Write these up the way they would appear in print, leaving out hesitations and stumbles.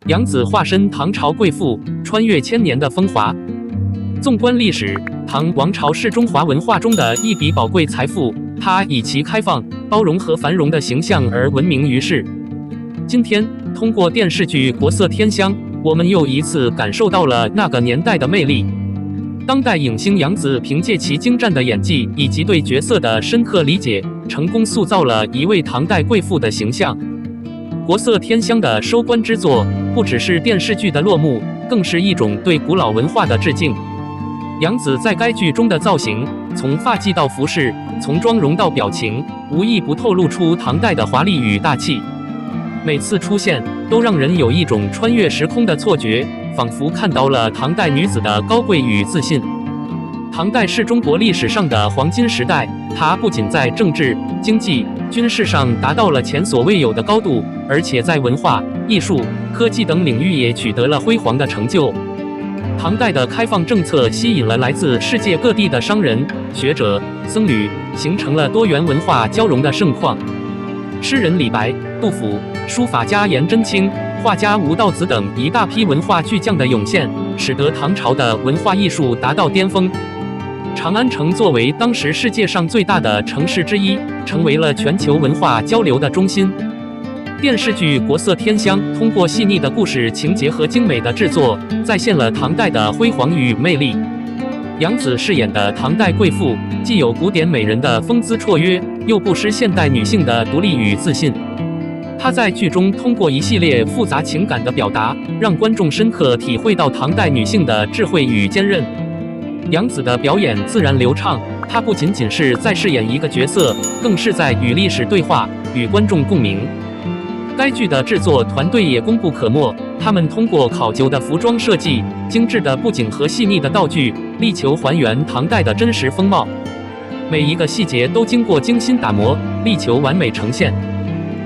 杨子化身唐朝贵妇，穿越千年的风华。纵观历史，唐王朝是中华文化中的一笔宝贵财富，它以其开放、包容和繁荣的形象而闻名于世。今天，通过电视剧《国色天香》，我们又一次感受到了那个年代的魅力。当代影星杨紫凭借其精湛的演技以及对角色的深刻理解，成功塑造了一位唐代贵妇的形象。《国色天香》的收官之作，不只是电视剧的落幕，更是一种对古老文化的致敬。杨紫在该剧中的造型，从发髻到服饰，从妆容到表情，无一不透露出唐代的华丽与大气。每次出现，都让人有一种穿越时空的错觉，仿佛看到了唐代女子的高贵与自信。唐代是中国历史上的黄金时代，它不仅在政治、经济、军事上达到了前所未有的高度，而且在文化、艺术、科技等领域也取得了辉煌的成就。唐代的开放政策吸引了来自世界各地的商人、学者、僧侣，形成了多元文化交融的盛况。诗人李白、杜甫、书法家颜真卿、画家吴道子等一大批文化巨匠的涌现，使得唐朝的文化艺术达到巅峰。长安城作为当时世界上最大的城市之一，成为了全球文化交流的中心。电视剧《国色天香》通过细腻的故事情节和精美的制作，再现了唐代的辉煌与魅力。杨紫饰演的唐代贵妇，既有古典美人的风姿绰约，又不失现代女性的独立与自信。她在剧中通过一系列复杂情感的表达，让观众深刻体会到唐代女性的智慧与坚韧。杨紫的表演自然流畅，她不仅仅是在饰演一个角色，更是在与历史对话，与观众共鸣。该剧的制作团队也功不可没，他们通过考究的服装设计、精致的布景和细腻的道具，力求还原唐代的真实风貌。每一个细节都经过精心打磨，力求完美呈现。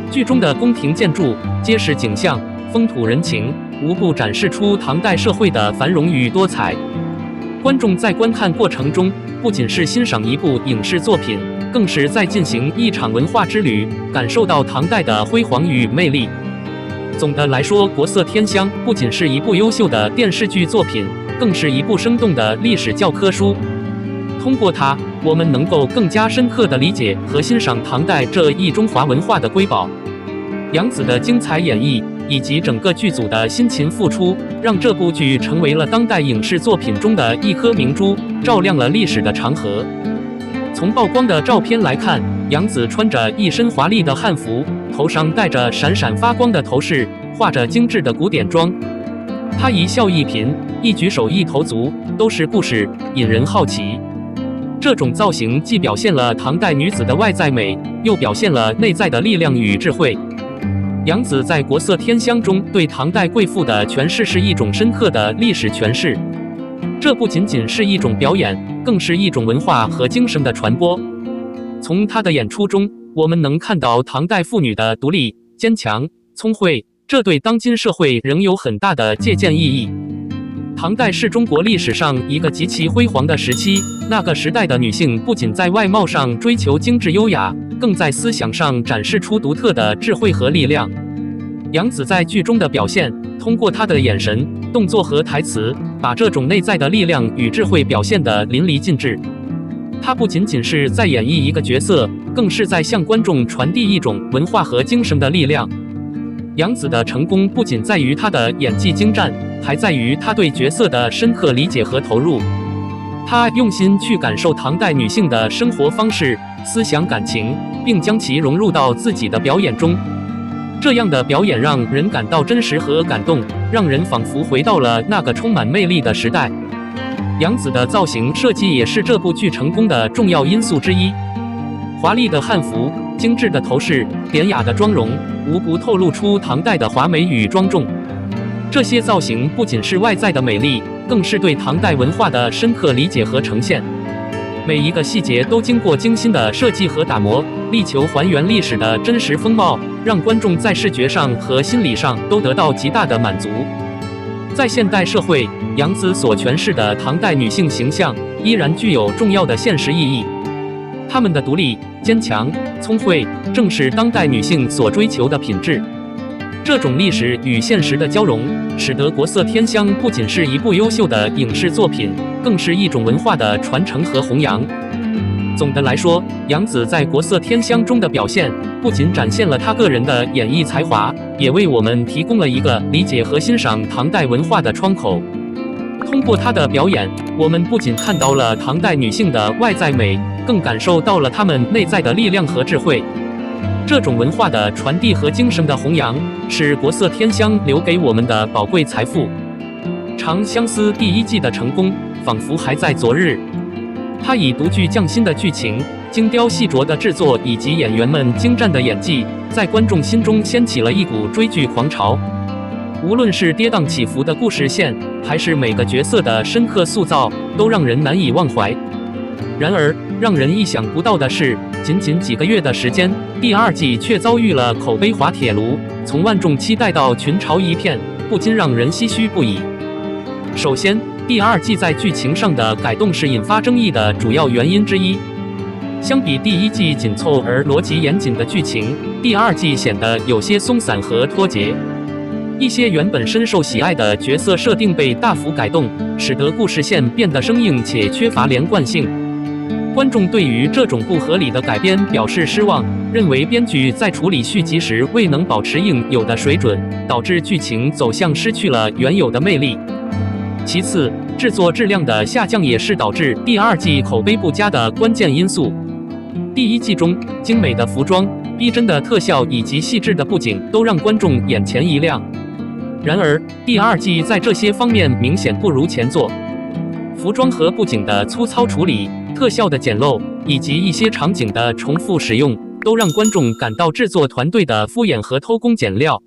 剧中的宫廷建筑、街市景象、风土人情，无不展示出唐代社会的繁荣与多彩。观众在观看过程中，不仅是欣赏一部影视作品，更是在进行一场文化之旅，感受到唐代的辉煌与魅力。总的来说，《国色天香》不仅是一部优秀的电视剧作品，更是一部生动的历史教科书。通过它，我们能够更加深刻地理解和欣赏唐代这一中华文化的瑰宝。杨紫的精彩演绎以及整个剧组的辛勤付出，让这部剧成为了当代影视作品中的一颗明珠，照亮了历史的长河。从曝光的照片来看，杨紫穿着一身华丽的汉服，头上戴着闪闪发光的头饰，画着精致的古典妆。她一笑一颦，一举手一投足，都是故事，引人好奇。这种造型既表现了唐代女子的外在美，又表现了内在的力量与智慧。杨紫在《国色天香》中对唐代贵妇的诠释是一种深刻的历史诠释，这不仅仅是一种表演，更是一种文化和精神的传播。从她的演出中，我们能看到唐代妇女的独立、坚强、聪慧，这对当今社会仍有很大的借鉴意义。唐代是中国历史上一个极其辉煌的时期，那个时代的女性不仅在外貌上追求精致优雅，更在思想上展示出独特的智慧和力量。杨紫在剧中的表现，通过她的眼神、动作和台词，把这种内在的力量与智慧表现得淋漓尽致。她不仅仅是在演绎一个角色，更是在向观众传递一种文化和精神的力量。杨紫的成功不仅在于她的演技精湛，还在于她对角色的深刻理解和投入。她用心去感受唐代女性的生活方式、思想感情，并将其融入到自己的表演中。这样的表演让人感到真实和感动，让人仿佛回到了那个充满魅力的时代。杨紫的造型设计也是这部剧成功的重要因素之一。华丽的汉服、精致的头饰、典雅的妆容，无不透露出唐代的华美与庄重。这些造型不仅是外在的美丽，更是对唐代文化的深刻理解和呈现。每一个细节都经过精心的设计和打磨，力求还原历史的真实风貌，让观众在视觉上和心理上都得到极大的满足。在现代社会，杨紫所诠释的唐代女性形象依然具有重要的现实意义。她们的独立、坚强、聪慧，正是当代女性所追求的品质。这种历史与现实的交融，使得《国色天香》不仅是一部优秀的影视作品，更是一种文化的传承和弘扬。总的来说，杨紫在《国色天香》中的表现，不仅展现了她个人的演绎才华，也为我们提供了一个理解和欣赏唐代文化的窗口。通过她的表演，我们不仅看到了唐代女性的外在美，更感受到了她们内在的力量和智慧。这种文化的传递和精神的弘扬，是《国色天香》留给我们的宝贵财富。《长相思》第1季的成功，仿佛还在昨日。它以独具匠心的剧情、精雕细琢的制作以及演员们精湛的演技，在观众心中掀起了一股追剧狂潮。无论是跌宕起伏的故事线，还是每个角色的深刻塑造，都让人难以忘怀。然而，让人意想不到的是，仅仅几个月的时间，第2季却遭遇了口碑滑铁卢，从万众期待到群嘲一片，不禁让人唏嘘不已。首先，第2季在剧情上的改动是引发争议的主要原因之一。相比第1季紧凑而逻辑严谨的剧情，第2季显得有些松散和脱节。一些原本深受喜爱的角色设定被大幅改动，使得故事线变得生硬且缺乏连贯性。观众对于这种不合理的改编表示失望，认为编剧在处理续集时未能保持应有的水准，导致剧情走向失去了原有的魅力。其次，制作质量的下降也是导致第2季口碑不佳的关键因素。第1季中，精美的服装、逼真的特效以及细致的布景都让观众眼前一亮。然而，第2季在这些方面明显不如前作。服装和布景的粗糙处理、特效的简陋，以及一些场景的重复使用，都让观众感到制作团队的敷衍和偷工减料。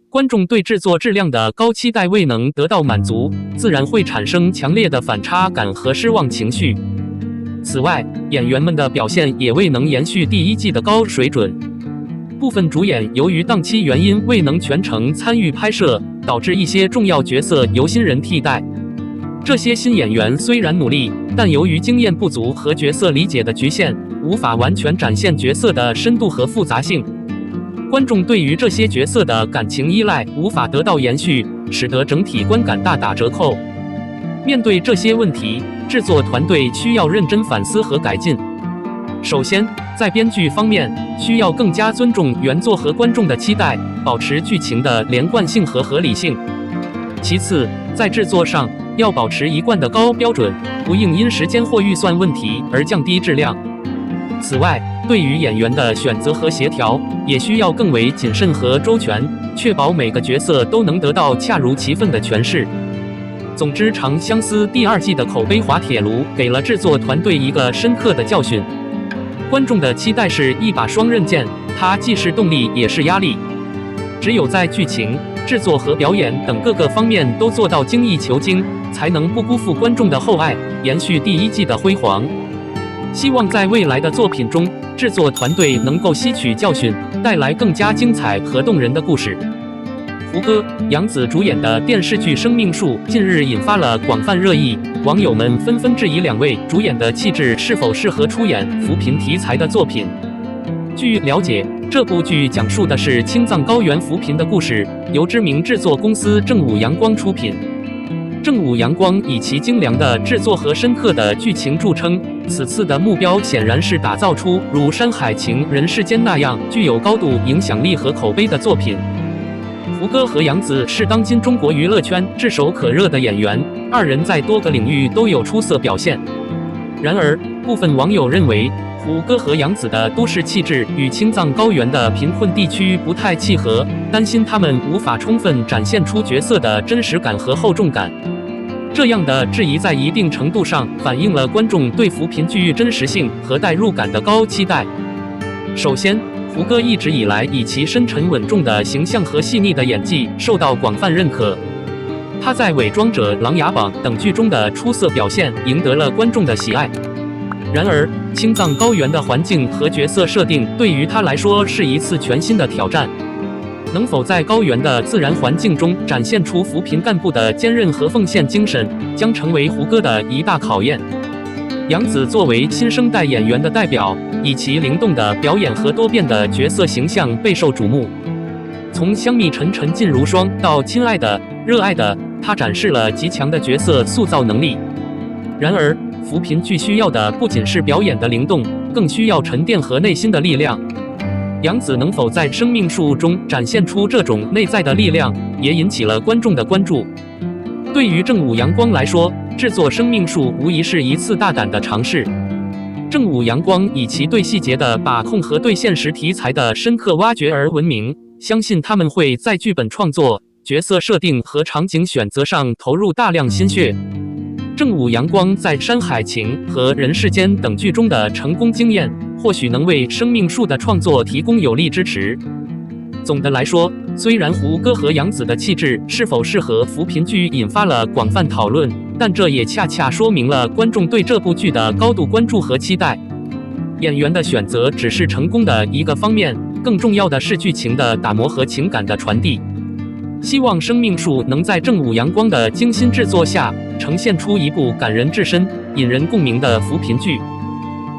观众对制作质量的高期待未能得到满足，自然会产生强烈的反差感和失望情绪。此外，演员们的表现也未能延续第1季的高水准。部分主演由于档期原因未能全程参与拍摄，导致一些重要角色由新人替代。这些新演员虽然努力，但由于经验不足和角色理解的局限，无法完全展现角色的深度和复杂性。观众对于这些角色的感情依赖无法得到延续，使得整体观感大打折扣。面对这些问题，制作团队需要认真反思和改进。首先，在编剧方面，需要更加尊重原作和观众的期待，保持剧情的连贯性和合理性。其次，在制作上，要保持一贯的高标准，不应因时间或预算问题而降低质量。此外，对于演员的选择和协调，也需要更为谨慎和周全，确保每个角色都能得到恰如其分的诠释。总之，《长相思》第2季的口碑滑铁卢，给了制作团队一个深刻的教训。观众的期待是一把双刃剑，它既是动力也是压力。只有在剧情、制作和表演等各个方面都做到精益求精，才能不辜负观众的厚爱，延续第1季的辉煌。希望在未来的作品中，制作团队能够吸取教训，带来更加精彩和动人的故事。胡歌、杨紫主演的电视剧《生命树》近日引发了广泛热议，网友们纷纷质疑2位主演的气质是否适合出演扶贫题材的作品。据了解，这部剧讲述的是青藏高原扶贫的故事，由知名制作公司正午阳光出品。正午阳光以其精良的制作和深刻的剧情著称，此次的目标显然是打造出如《山海情》《人世间》那样具有高度影响力和口碑的作品。胡歌和杨紫是当今中国娱乐圈炙手可热的演员，2人在多个领域都有出色表现。然而，部分网友认为，胡歌和杨紫的都市气质与青藏高原的贫困地区不太契合，担心他们无法充分展现出角色的真实感和厚重感。这样的质疑在一定程度上反映了观众对扶贫剧真实性和代入感的高期待。首先，胡歌一直以来以其深沉稳重的形象和细腻的演技受到广泛认可。他在《伪装者》《琅琊榜》等剧中的出色表现赢得了观众的喜爱。然而，青藏高原的环境和角色设定对于他来说是一次全新的挑战。能否在高原的自然环境中展现出扶贫干部的坚韧和奉献精神，将成为胡歌的一大考验。杨紫作为新生代演员的代表，以其灵动的表演和多变的角色形象备受瞩目。从香蜜沉沉烬如霜到亲爱的、热爱的，他展示了极强的角色塑造能力。然而，扶贫剧需要的不仅是表演的灵动，更需要沉淀和内心的力量。杨紫能否在生命树中展现出这种内在的力量，也引起了观众的关注。对于正午阳光来说，制作生命树无疑是一次大胆的尝试。正午阳光以其对细节的把控和对现实题材的深刻挖掘而闻名，相信他们会在剧本创作、角色设定和场景选择上投入大量心血。正午阳光在《山海情》和《人世间》等剧中的成功经验，或许能为生命树的创作提供有力支持。总的来说，虽然胡歌和杨紫的气质是否适合扶贫剧引发了广泛讨论，但这也恰恰说明了观众对这部剧的高度关注和期待。演员的选择只是成功的一个方面，更重要的是剧情的打磨和情感的传递。希望生命树能在正午阳光的精心制作下，呈现出一部感人至深、引人共鸣的扶贫剧。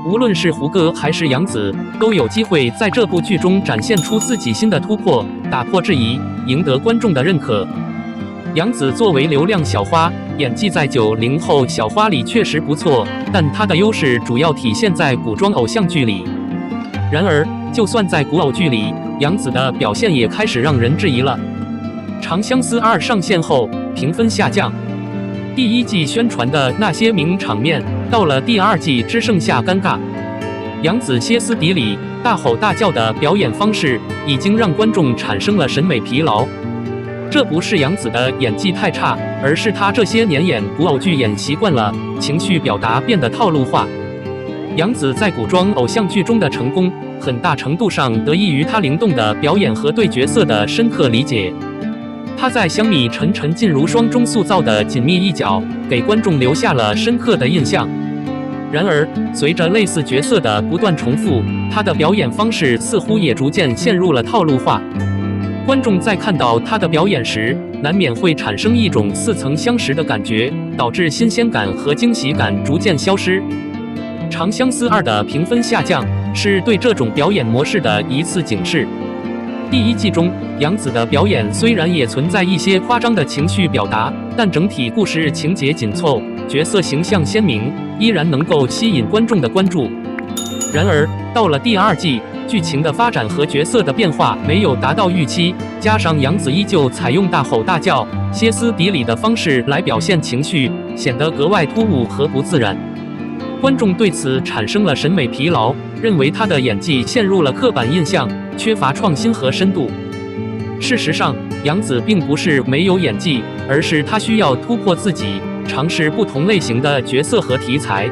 无论是胡歌还是杨紫，都有机会在这部剧中展现出自己新的突破，打破质疑，赢得观众的认可。杨紫作为流量小花，演技在90后小花里确实不错，但她的优势主要体现在古装偶像剧里。然而，就算在古偶剧里，杨紫的表现也开始让人质疑了。《长相思2》上线后，评分下降。第一季宣传的那些名场面，到了第二季只剩下尴尬。杨紫歇斯底里、大吼大叫的表演方式，已经让观众产生了审美疲劳。这不是杨紫的演技太差，而是她这些年演古偶剧演习惯了，情绪表达变得套路化。杨紫在古装偶像剧中的成功，很大程度上得益于她灵动的表演和对角色的深刻理解。她在《香蜜沉沉烬如霜》中塑造的紧密一角，给观众留下了深刻的印象。然而，随着类似角色的不断重复，她的表演方式似乎也逐渐陷入了套路化。观众在看到她的表演时，难免会产生一种似曾相识的感觉，导致新鲜感和惊喜感逐渐消失。《长相思2》的评分下降，是对这种表演模式的一次警示。第一季中，杨紫的表演虽然也存在一些夸张的情绪表达，但整体故事情节紧凑，角色形象鲜明，依然能够吸引观众的关注。然而，到了第二季，剧情的发展和角色的变化没有达到预期，加上杨紫依旧采用大吼大叫、歇斯底里的方式来表现情绪，显得格外突兀和不自然。观众对此产生了审美疲劳，认为她的演技陷入了刻板印象，缺乏创新和深度。事实上，杨紫并不是没有演技，而是她需要突破自己，尝试不同类型的角色和题材。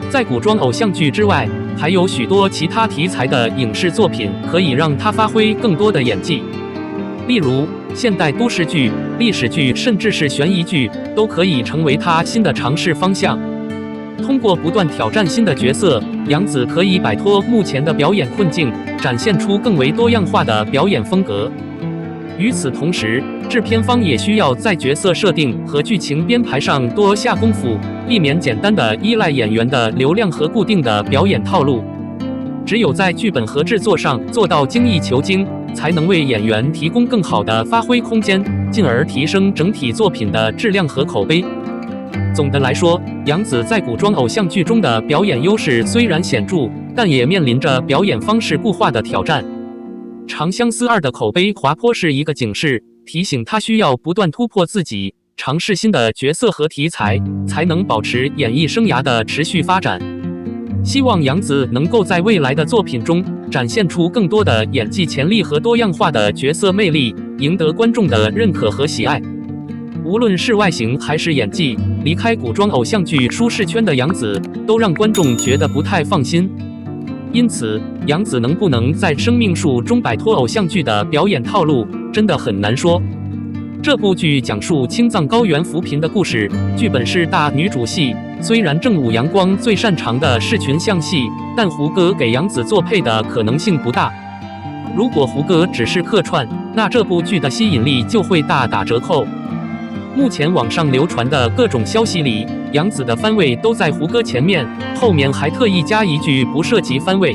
在古装偶像剧之外，还有许多其他题材的影视作品可以让她发挥更多的演技。例如，现代都市剧、历史剧，甚至是悬疑剧，都可以成为她新的尝试方向。通过不断挑战新的角色，杨紫可以摆脱目前的表演困境，展现出更为多样化的表演风格。与此同时，制片方也需要在角色设定和剧情编排上多下功夫，避免简单的依赖演员的流量和固定的表演套路。只有在剧本和制作上做到精益求精，才能为演员提供更好的发挥空间，进而提升整体作品的质量和口碑。总的来说，杨紫在古装偶像剧中的表演优势虽然显著，但也面临着表演方式固化的挑战。《长相思2》的口碑滑坡是一个警示，提醒她需要不断突破自己，尝试新的角色和题材，才能保持演艺生涯的持续发展。希望杨紫能够在未来的作品中展现出更多的演技潜力和多样化的角色魅力，赢得观众的认可和喜爱。无论是外形还是演技，离开古装偶像剧舒适圈的杨紫，都让观众觉得不太放心。因此，杨紫能不能在生命树中摆脱偶像剧的表演套路，真的很难说。这部剧讲述青藏高原扶贫的故事，剧本是大女主戏。虽然正午阳光最擅长的是群像戏，但胡歌给杨紫做配的可能性不大。如果胡歌只是客串，那这部剧的吸引力就会大打折扣。目前网上流传的各种消息里，杨紫的番位都在胡歌前面，后面还特意加一句不涉及番位。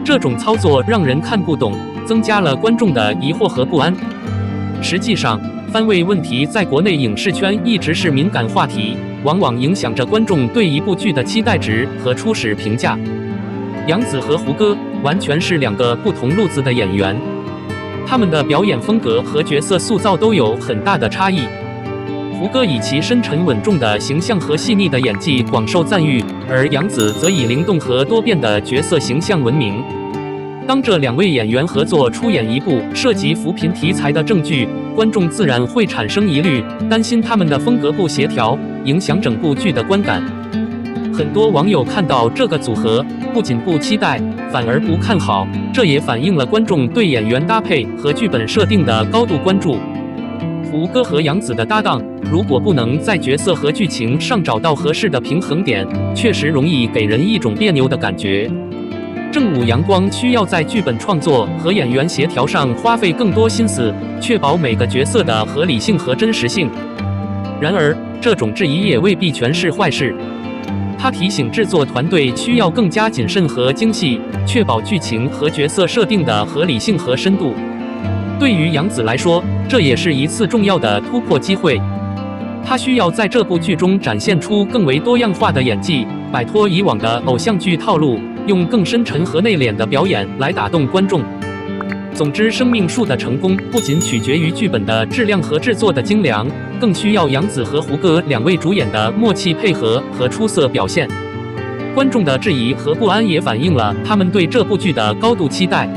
这种操作让人看不懂，增加了观众的疑惑和不安。实际上，番位问题在国内影视圈一直是敏感话题，往往影响着观众对一部剧的期待值和初始评价。杨紫和胡歌完全是两个不同路子的演员，他们的表演风格和角色塑造都有很大的差异。胡歌以其深沉稳重的形象和细腻的演技广受赞誉，而杨紫则以灵动和多变的角色形象闻名。当这两位演员合作出演一部涉及扶贫题材的正剧，观众自然会产生疑虑，担心他们的风格不协调，影响整部剧的观感。很多网友看到这个组合，不仅不期待，反而不看好，这也反映了观众对演员搭配和剧本设定的高度关注。胡歌和杨紫的搭档，如果不能在角色和剧情上找到合适的平衡点，确实容易给人一种别扭的感觉。正午阳光需要在剧本创作和演员协调上花费更多心思，确保每个角色的合理性和真实性。然而，这种质疑也未必全是坏事。他提醒制作团队需要更加谨慎和精细，确保剧情和角色设定的合理性和深度。对于杨紫来说，这也是一次重要的突破机会。她需要在这部剧中展现出更为多样化的演技，摆脱以往的偶像剧套路，用更深沉和内敛的表演来打动观众。总之，生命树的成功不仅取决于剧本的质量和制作的精良，更需要杨紫和胡歌两位主演的默契配合和出色表现。观众的质疑和不安也反映了他们对这部剧的高度期待。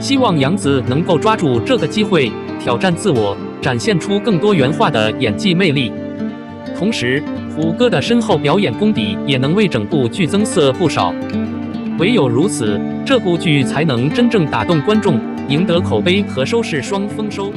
希望杨紫能够抓住这个机会，挑战自我，展现出更多元化的演技魅力。同时，胡歌的深厚表演功底也能为整部剧增色不少。唯有如此，这部剧才能真正打动观众，赢得口碑和收视双丰收。